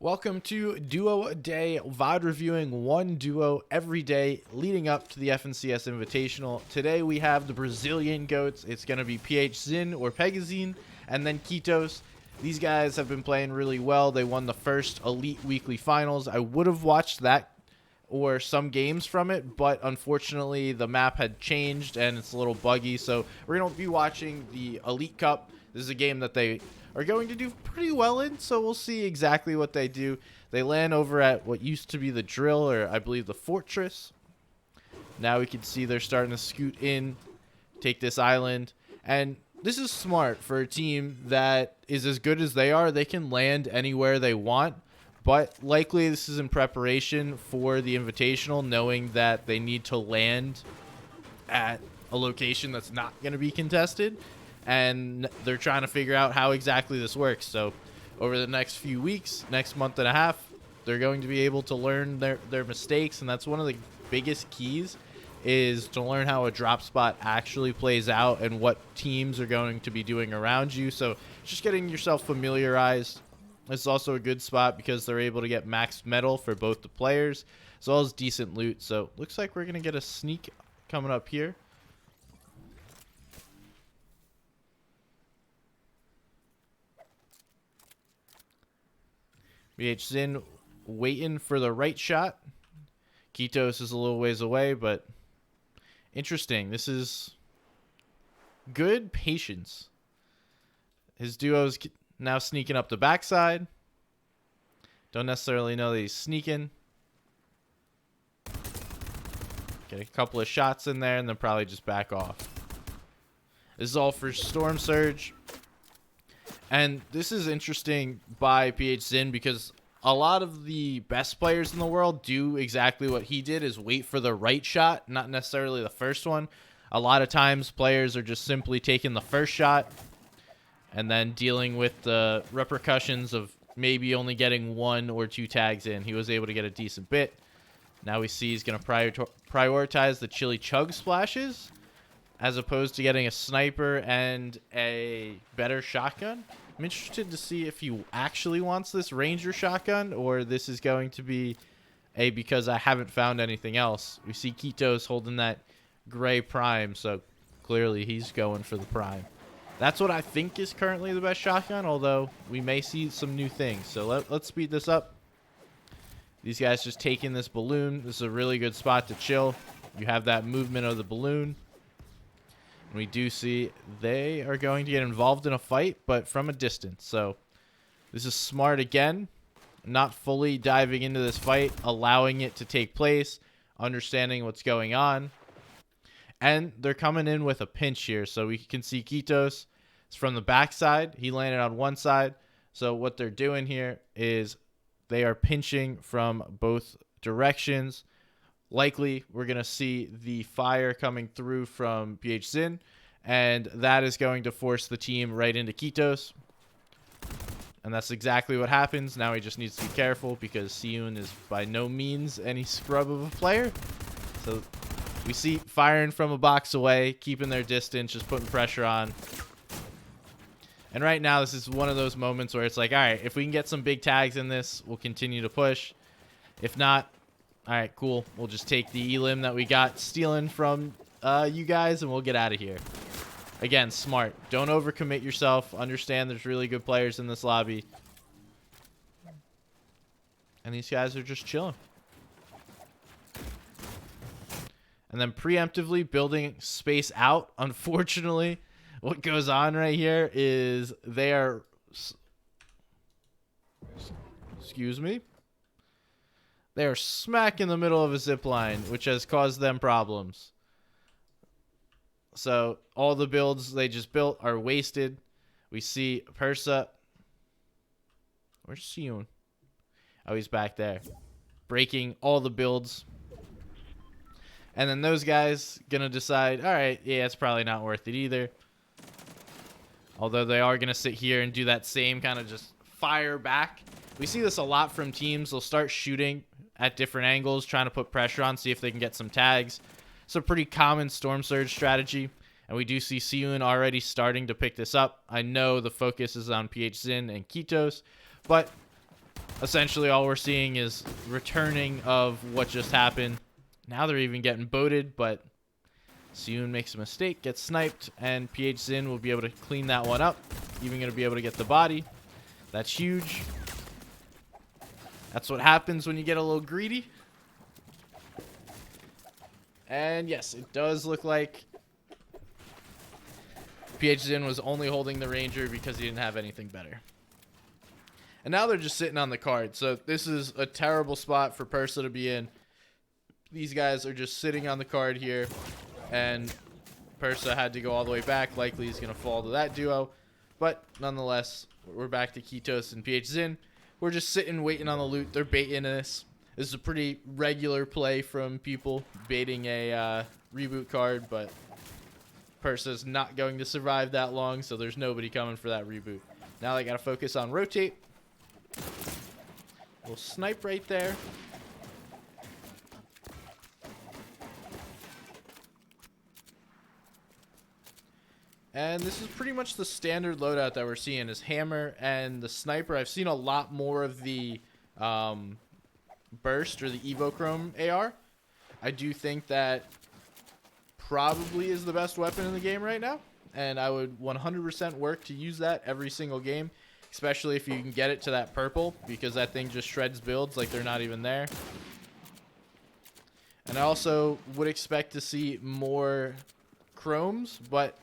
Welcome to Duo a Day, VOD reviewing one duo every day leading up to the FNCS Invitational. Today we have the Brazilian GOATs. It's going to be Phzin or Phzin and then Kitoz. These guys have been playing really well. They won the first Elite Weekly Finals. I would have watched that or some games from it, but unfortunately the map had changed and it's a little buggy. So we're going to be watching the Elite Cup. This is a game that they are going to do pretty well in, so we'll see exactly what they do. They land over at what used to be the drill, or I believe the fortress. Now we can see they're starting to scoot in, take this island, and this is smart for a team that is as good as they are. They can land anywhere they want, but likely this is in preparation for the Invitational, knowing that they need to land at a location that's not going to be contested. And they're trying to figure out how exactly this works. So over the next few weeks, next month and a half, they're going to be able to learn their mistakes. And that's one of the biggest keys, is to learn how a drop spot actually plays out and what teams are going to be doing around you. So just getting yourself familiarized. It's also a good spot because they're able to get max metal for both the players as well as decent loot. So looks like we're going to get a sneak coming up here. Phzin waiting for the right shot. Kitoz is a little ways away, but interesting. This is good patience. His duo's now sneaking up the backside. Don't necessarily know that he's sneaking. Get a couple of shots in there and then probably just back off. This is all for Storm Surge. And this is interesting by Phzin because a lot of the best players in the world do exactly what he did, is wait for the right shot, not necessarily the first one. A lot of times players are just simply taking the first shot and then dealing with the repercussions of maybe only getting one or two tags in. He was able to get a decent bit. Now we see he's going to prioritize the chili chug splashes as opposed to getting a sniper and a better shotgun. I'm interested to see if he actually wants this Ranger shotgun or this is going to be a because I haven't found anything else. We see Kitoz holding that gray prime, so clearly he's going for the prime. That's what I think is currently the best shotgun, although we may see some new things. So let's speed this up. These guys just taking this balloon. This is a really good spot to chill. You have that movement of the balloon. We do see they are going to get involved in a fight, but from a distance. So this is smart again, not fully diving into this fight, allowing it to take place, understanding what's going on. And they're coming in with a pinch here. So we can see Kitoz is from the backside. He landed on one side. So what they're doing here is they are pinching from both directions. Likely, we're going to see the fire coming through from Phzin, and that is going to force the team right into Kitoz. And that's exactly what happens. Now he just needs to be careful because Phzin is by no means any scrub of a player. So we see firing from a box away, keeping their distance, just putting pressure on. And right now, this is one of those moments where it's like, all right, if we can get some big tags in this, we'll continue to push. If not, all right, cool. We'll just take the elim that we got stealing from you guys, and we'll get out of here. Again, smart. Don't overcommit yourself. Understand there's really good players in this lobby. And these guys are just chilling. And then preemptively building space out. Unfortunately, what goes on right here is they are... Excuse me. They are smack in the middle of a zip line, which has caused them problems. So all the builds they just built are wasted. We see Persa. Where's Phzin? Oh, he's back there. Breaking all the builds. And then those guys going to decide, all right, yeah, it's probably not worth it either. Although they are going to sit here and do that same kind of just fire back. We see this a lot from teams. They'll start shooting at different angles, trying to put pressure on, see if they can get some tags. It's a pretty common Storm Surge strategy, and we do see Phzin already starting to pick this up. I know the focus is on Phzin and Kitoz, but essentially all we're seeing is returning of what just happened. Now they're even getting boated, but Phzin makes a mistake, gets sniped, and Phzin will be able to clean that one up. Even going to be able to get the body. That's huge. That's what happens when you get a little greedy. And yes, it does look like Phzin was only holding the Ranger because he didn't have anything better. And now they're just sitting on the card. So this is a terrible spot for Persa to be in. These guys are just sitting on the card here. And Persa had to go all the way back. Likely he's going to fall to that duo. But nonetheless, we're back to Kitoz and Phzin. We're just sitting waiting on the loot. They're baiting this. This is a pretty regular play from people baiting a reboot card. But Persa's not going to survive that long. So there's nobody coming for that reboot. Now they got to focus on rotate. We'll snipe right there. And this is pretty much the standard loadout that we're seeing is hammer and the sniper. I've seen a lot more of the burst or the Evochrome AR. I do think that probably is the best weapon in the game right now. And I would 100% work to use that every single game. Especially if you can get it to that purple, because that thing just shreds builds like they're not even there. And I also would expect to see more chromes, but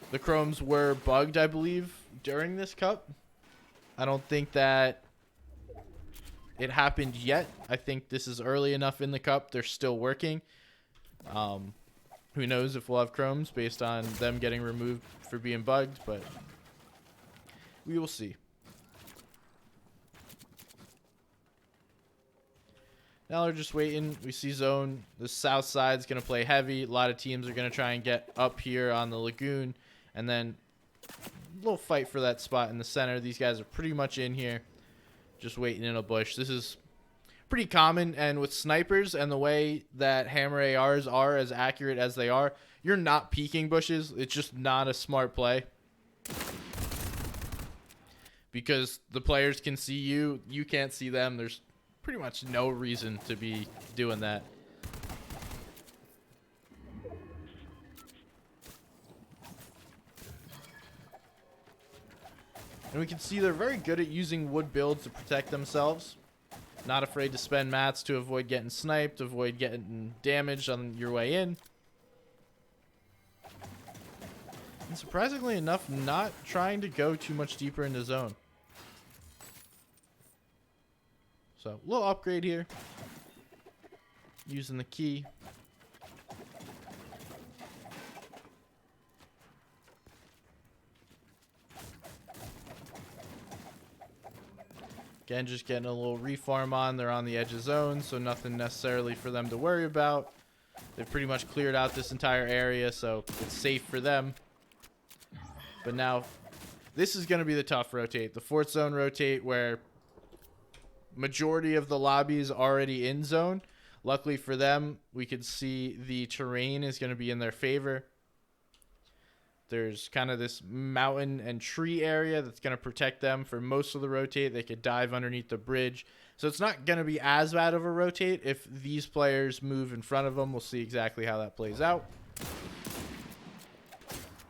the chromes were bugged, I believe, during this cup. I don't think that it happened yet. I think this is early enough in the cup. They're still working. Who knows if we'll have chromes based on them getting removed for being bugged, but we will see. Now they're just waiting. We see zone. The south side's going to play heavy. A lot of teams are going to try and get up here on the lagoon. And then a little fight for that spot in the center. These guys are pretty much in here. Just waiting in a bush. This is pretty common. And with snipers and the way that hammer ARs are as accurate as they are, you're not peeking bushes. It's just not a smart play. Because the players can see you, you can't see them. There's pretty much no reason to be doing that. And we can see they're very good at using wood builds to protect themselves. Not afraid to spend mats to avoid getting sniped, avoid getting damaged on your way in. And surprisingly enough, not trying to go too much deeper into zone. So, a little upgrade here. Using the key. Again, just getting a little refarm on. They're on the edge of zone, so nothing necessarily for them to worry about. They've pretty much cleared out this entire area, so it's safe for them. But now, this is going to be the tough rotate. The fourth zone rotate where majority of the lobby is already in zone. Luckily for them, we could see the terrain is going to be in their favor. There's kind of this mountain and tree area that's going to protect them for most of the rotate. They could dive underneath the bridge. So it's not going to be as bad of a rotate if these players move in front of them. We'll see exactly how that plays out.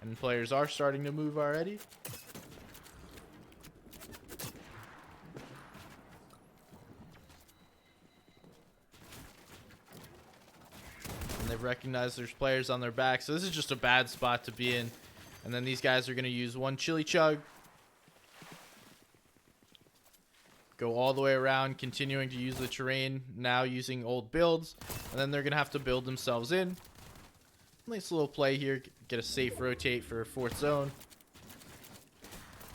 And players are starting to move already. And they've recognized there's players on their back. So this is just a bad spot to be in. And then these guys are going to use one chili chug. Go all the way around, continuing to use the terrain. Now using old builds. And then they're going to have to build themselves in. Nice little play here. Get a safe rotate for fourth zone.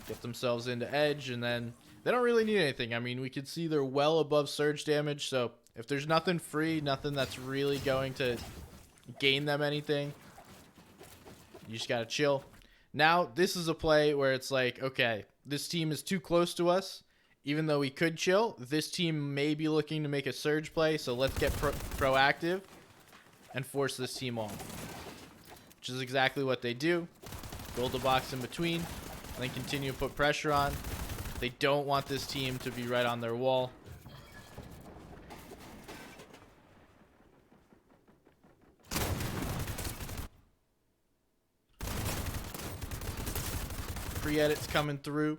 Get themselves into edge. And then they don't really need anything. I mean, we can see they're well above surge damage. So if there's nothing free, nothing that's really going to gain them anything, you just got to chill. Now, this is a play where it's like, okay, this team is too close to us. Even though we could chill, this team may be looking to make a surge play, so let's get proactive and force this team on. Which is exactly what they do. Build a box in between, and then continue to put pressure on. They don't want this team to be right on their wall. Pre-edits coming through.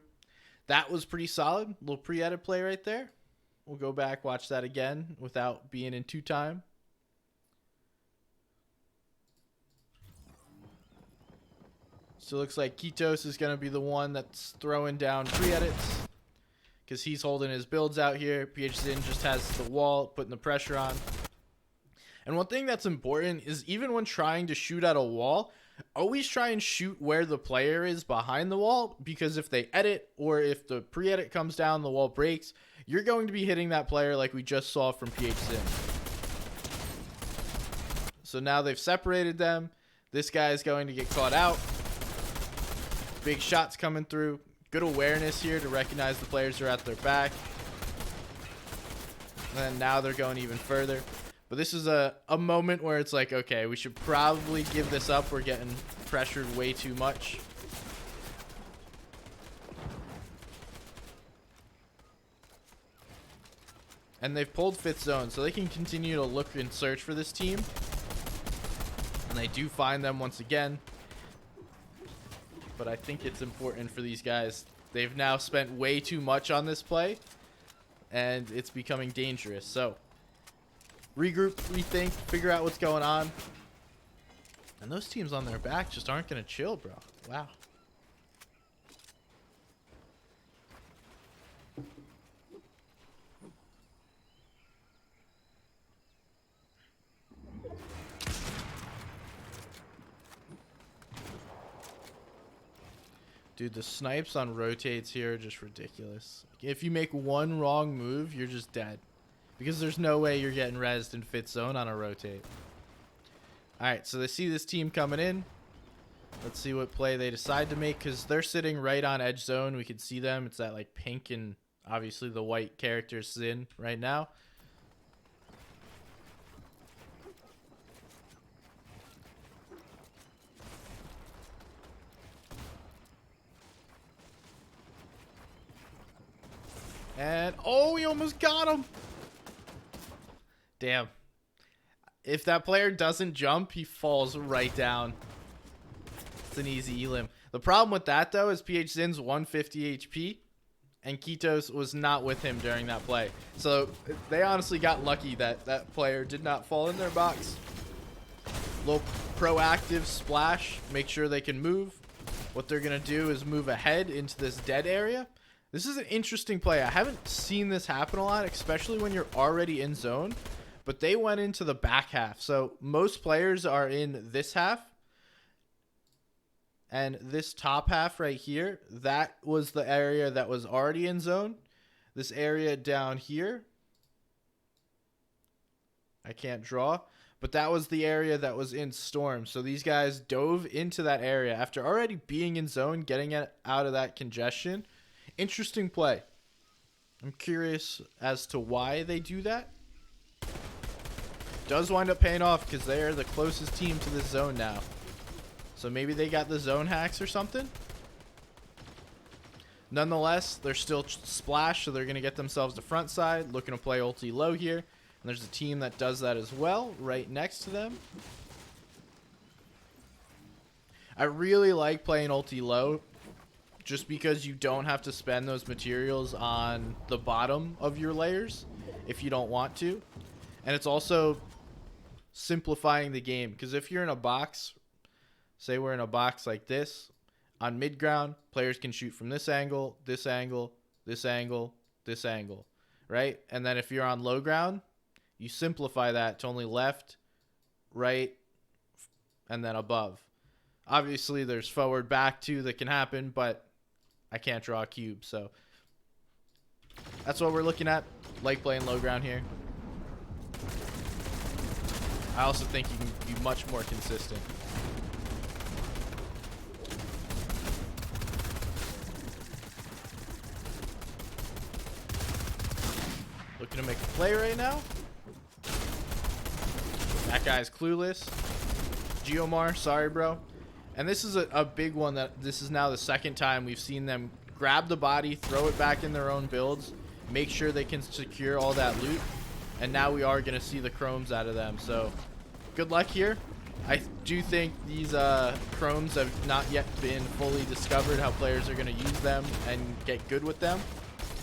That was pretty solid. Little pre-edit play right there. We'll go back, watch that again without being in two time. So it looks like Kitoz is going to be the one that's throwing down pre-edits because he's holding his builds out here. Phzin just has the wall, putting the pressure on. And one thing that's important is even when trying to shoot at a wall, always try and shoot where the player is behind the wall, because if they edit or if the pre-edit comes down, the wall breaks, you're going to be hitting that player like we just saw from Phzin. So now they've separated them. This guy is going to get caught out. Big shots coming through. Good awareness here to recognize the players are at their back. And now they're going even further. But this is a moment where it's like, okay, we should probably give this up. We're getting pressured way too much. And they've pulled 5th zone, so they can continue to look and search for this team. And they do find them once again. But I think it's important for these guys. They've now spent way too much on this play, and it's becoming dangerous. So regroup, rethink, figure out what's going on. And those teams on their back just aren't going to chill, bro. Wow. Dude, the snipes on rotates here are just ridiculous. If you make one wrong move, you're just dead. Because there's no way you're getting rezzed in 5th zone on a rotate. Alright, so they see this team coming in. Let's see what play they decide to make, because they're sitting right on edge zone. We can see them. It's that like pink and obviously the white character Phzin right now. And, oh, he almost got him. Damn. If that player doesn't jump, he falls right down. It's an easy elim. The problem with that, though, is Phzin's 150 HP, and Kitoz was not with him during that play. So they honestly got lucky that that player did not fall in their box. Little proactive splash. Make sure they can move. What they're going to do is move ahead into this dead area. This is an interesting play. I haven't seen this happen a lot, especially when you're already in zone. But they went into the back half. So most players are in this half. And this top half right here, that was the area that was already in zone. This area down here, I can't draw. But that was the area that was in storm. So these guys dove into that area after already being in zone, getting it out of that congestion. Interesting play. I'm curious as to why they do that. Does wind up paying off because they are the closest team to this zone now. So maybe they got the zone hacks or something. Nonetheless, they're still splash, so they're going to get themselves to front side. Looking to play ulti low here. And there's a team that does that as well right next to them. I really like playing ulti low, just because you don't have to spend those materials on the bottom of your layers if you don't want to. And it's also simplifying the game, because if you're in a box, say we're in a box like this, on mid ground, players can shoot from this angle, this angle, this angle, this angle, right? And then if you're on low ground, you simplify that to only left, right, and then above. Obviously, there's forward, back too that can happen, but I can't draw a cube, so that's what we're looking at. Like playing low ground here. I also think you can be much more consistent. Looking to make a play right now. That guy's clueless. Geomar, sorry, bro. And this is a big one that this is now the second time we've seen them grab the body, throw it back in their own builds, make sure they can secure all that loot, and now we are going to see the chromes out of them. So good luck here. I do think these chromes have not yet been fully discovered, how players are going to use them and get good with them.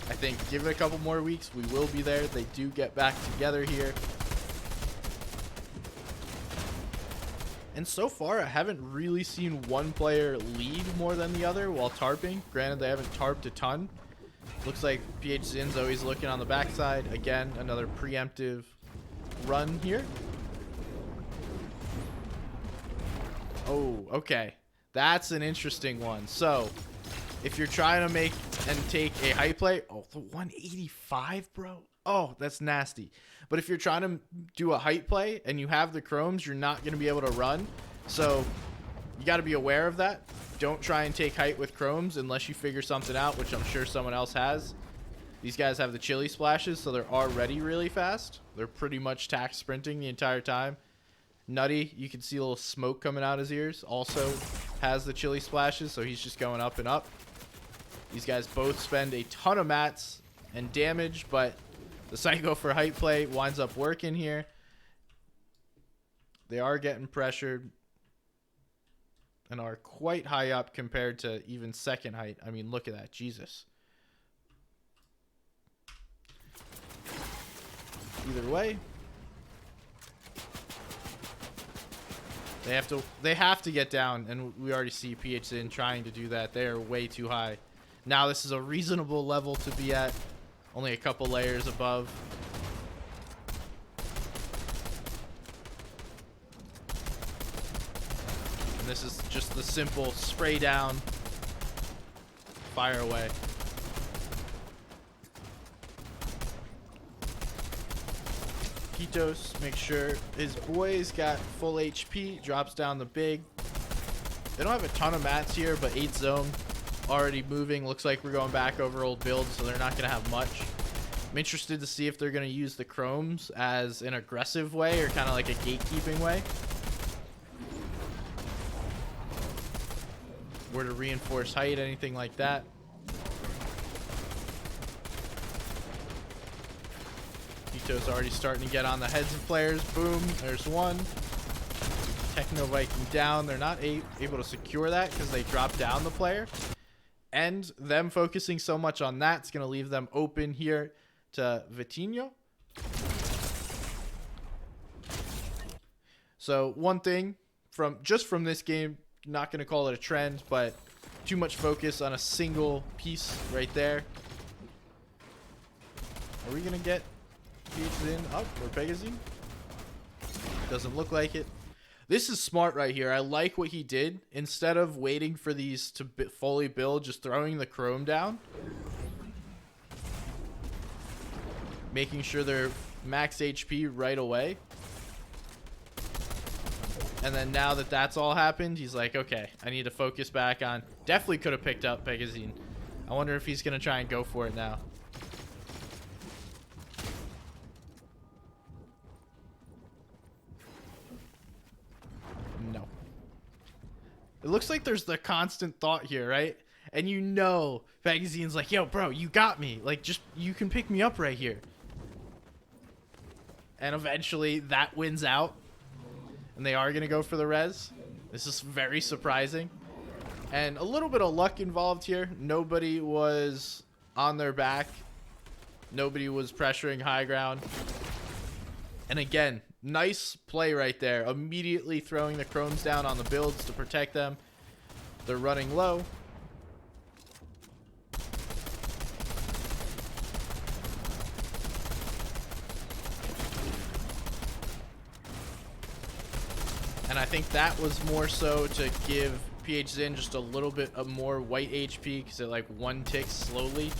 I think give it a couple more weeks, we will be there. They do get back together here. And so far, I haven't really seen one player lead more than the other while tarping. Granted, they haven't tarped a ton. Looks like Phzin's always looking on the backside. Again, another preemptive run here. Oh, okay. That's an interesting one. So, if you're trying to make and take a high play, oh, the 185, bro. Oh, that's nasty. But if you're trying to do a height play and you have the chromes, you're not going to be able to run. So you got to be aware of that. Don't try and take height with chromes unless you figure something out, which I'm sure someone else has. These guys have the chili splashes, so they're already really fast. They're pretty much tack sprinting the entire time. Nutty, you can see a little smoke coming out his ears. Also has the chili splashes, so he's just going up and up. These guys both spend a ton of mats and damage, but the Psycho for height play winds up working here. They are getting pressured and are quite high up compared to even second height. I mean, look at that. Jesus. Either way, they have to get down, and we already see Phzin trying to do that. They are way too high. Now this is a reasonable level to be at. Only a couple layers above. And this is just the simple spray down, fire away. Kitoz makes sure his boys got full HP, drops down the big. They don't have a ton of mats here, but 8 zone already moving. Looks like we're going back over old builds, so they're not going to have much. I'm interested to see if they're going to use the chromes as an aggressive way or kind of like a gatekeeping way. Or to reinforce height, anything like that. Kito's already starting to get on the heads of players. Boom, there's one. Techno Viking down. They're not able to secure that because they dropped down the player. And them focusing so much on that's going to leave them open here to Vitinho. So one thing from this game, not going to call it a trend, but too much focus on a single piece right there. Are we going to get Phzin up or Phzin? Doesn't look like it. This is smart right here. I like what he did. Instead of waiting for these to fully build, just throwing the chrome down. Making sure they're max HP right away. And then now that that's all happened, he's like, okay, I need to focus back on... Definitely could have picked up Phzin. I wonder if he's going to try and go for it now. No. It looks like there's the constant thought here, right? And you know Phzin's like, yo, bro, you got me. Like, just, you can pick me up right here. And eventually that wins out. And they are going to go for the res. This is very surprising. And a little bit of luck involved here. Nobody was on their back. Nobody was pressuring high ground. And again, nice play right there. Immediately throwing the chromes down on the builds to protect them. They're running low. And I think that was more so to give Phzin just a little bit of more white HP because it like one ticks slowly.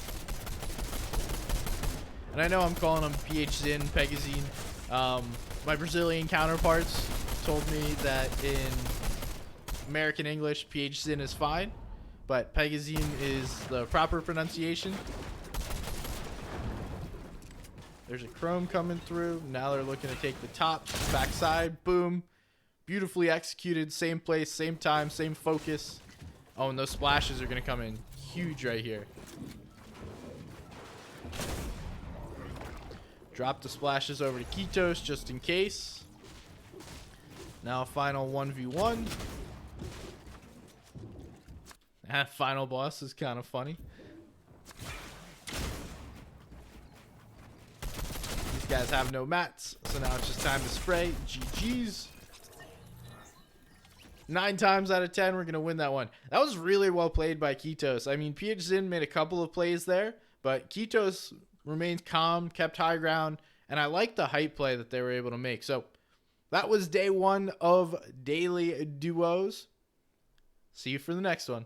And I know I'm calling him Phzin. My Brazilian counterparts told me that in American English, Phzin is fine, but Phzin is the proper pronunciation. There's a chrome coming through. Now they're looking to take the top, backside, boom. Beautifully executed, same place, same time, same focus. Oh, and those splashes are going to come in huge right here. Drop the splashes over to Kitoz just in case. Now final 1v1. That final boss is kind of funny. These guys have no mats, so now it's just time to spray. GG's. 9 times out of 10, we're going to win that one. That was really well played by Kitoz. I mean, Phzin made a couple of plays there, but Kitoz remained calm, kept high ground, and I like the height play that they were able to make. So that was day 1 of Daily Duos. See you for the next one.